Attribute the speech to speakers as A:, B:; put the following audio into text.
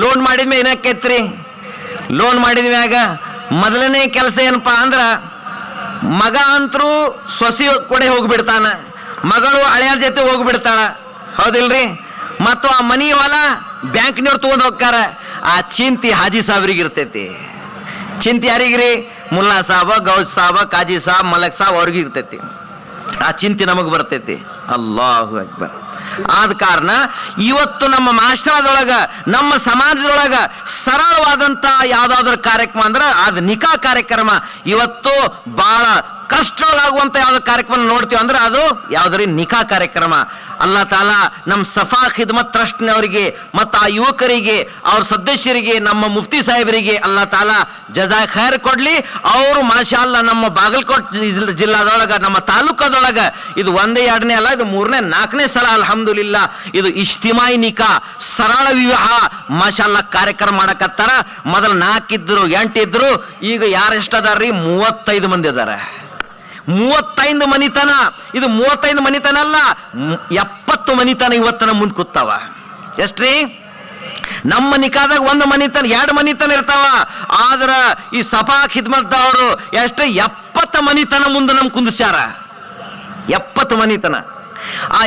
A: Loan ಮಾಡಿದ್ಮೇಲೆ ಏನಾಕೈತ್ರಿ? Loan ಮಾಡಿದ್ಮ್ಯಾಗ ಮೊದಲನೇ ಕೆಲಸ ಏನಪ್ಪಾ ಅಂದ್ರೆ, ಮಗ ಅಂತರೂ ಸೊಸಿ ಕೊಡೆ ಹೋಗ್ಬಿಡ್ತಾನ, ಮಗಳು ಹಳೆಯರ ಜೊತೆ ಹೋಗ್ಬಿಡ್ತಾಳ, ಹೌದಿಲ್ರಿ? ಮತ್ತು ಆ ಮನಿ ಹೊಲ ಬ್ಯಾಂಕ್ನವ್ರು ತೊಗೊಂಡು ಹೋಗ್ತಾರ. ಆ ಚಿಂತಿ ಹಾಜಿ ಸಾಬ್ರಿಗೆ ಇರ್ತೈತಿ. ಚಿಂತೆ ಯಾರಿಗ್ರಿ? ಮುಲ್ಲಾ ಸಾಬ, ಗೌಸ್ ಸಾಬ, ಕಾಜಿ ಸಾಬ್, ಮಲಕ್ ಸಾಬ್ ಅವ್ರಿಗೆ ಇರ್ತೈತಿ. ಆ ಚಿಂತೆ ನಮಗೆ ಬರ್ತೈತಿ. ಅಲ್ಲಾಹು ಅಕ್ಬರ್. ಆದ ಕಾರಣ ಇವತ್ತು ನಮ್ಮ ಮಾಸ್ಟರದೊಳಗ, ನಮ್ಮ ಸಮಾಜದೊಳಗ ಸರಳವಾದಂಥ ಯಾವುದಾದ್ರೂ ಕಾರ್ಯಕ್ರಮ ಅಂದ್ರೆ ಅದು ನಿಕಾ ಕಾರ್ಯಕ್ರಮ. ಇವತ್ತು ಬಹಳ ಕಷ್ಟವಾಗುವಂಥ ಯಾವುದೋ ಕಾರ್ಯಕ್ರಮ ನೋಡ್ತೀವಿ ಅಂದ್ರೆ ಅದು ಯಾವುದ್ರಿ? ನಿಕಾ ಕಾರ್ಯಕ್ರಮ. ಅಲ್ಲಾ ತಾಲ ನಮ್ಮ ಸಫಾ ಖಿದ್ಮತ್ ಟ್ರಸ್ಟ್ನವರಿಗೆ ಮತ್ತು ಆ ಯುವಕರಿಗೆ, ಅವ್ರ ಸದಸ್ಯರಿಗೆ, ನಮ್ಮ ಮುಫ್ತಿ ಸಾಹೇಬರಿಗೆ ಅಲ್ಲಾ ತಾಲ ಜಜಾ ಖೈರ್ ಕೊಡ್ಲಿ. ಅವರು ಮಾಶಾ ಅಲ್ಲಾ ನಮ್ಮ ಬಾಗಲಕೋಟೆ ಜಿಲ್ಲಾದೊಳಗೆ, ನಮ್ಮ ತಾಲೂಕದೊಳಗೆ ಇದು ಒಂದೇ ಎರಡನೇ ಅಲ್ಲ, ಇದು ಮೂರನೇ ನಾಲ್ಕನೇ ಸಲ ಅಲ್ಹಮ್ದುಲಿಲ್ಲಾ ಇದು ಇಜ್ತಿಮಾಯಿ ನಿಕಾ, ಸರಳ ವಿವಾಹ ಮಾಶಾ ಅಲ್ಲಾ ಕಾರ್ಯಕ್ರಮ ಮಾಡಕತ್ತಾರ. ಮೊದಲು 4 ಇದ್ರು, 8 ಇದ್ರು, ಈಗ ಯಾರು ಎಷ್ಟದಾರ್ರಿ? 35 ಮಂದಿ ಅದಾರ. 35 ಮನಿತನ. ಇದು 35 ಮನಿತನ ಅಲ್ಲ, 70 ಮನಿತನ ಇವತ್ತನ ಮುಂದೆ ಕೂತಾವ. ಎಷ್ಟ್ರಿ? ನಮ್ಮ ನಿಕಾದಾಗ 1 ಮನಿತನ 2 ಮನಿತನ ಇರ್ತಾವ. ಆದ್ರ ಈ ಸಫಾ ಖಿದ್ಮತ್ ಅವರು ಎಷ್ಟು 70 ಮನಿತನ ಮುಂದೆ ನಮ್ ಕುಂದಿಸ್ಯಾರ. 70 ಮನಿತನ. ಆ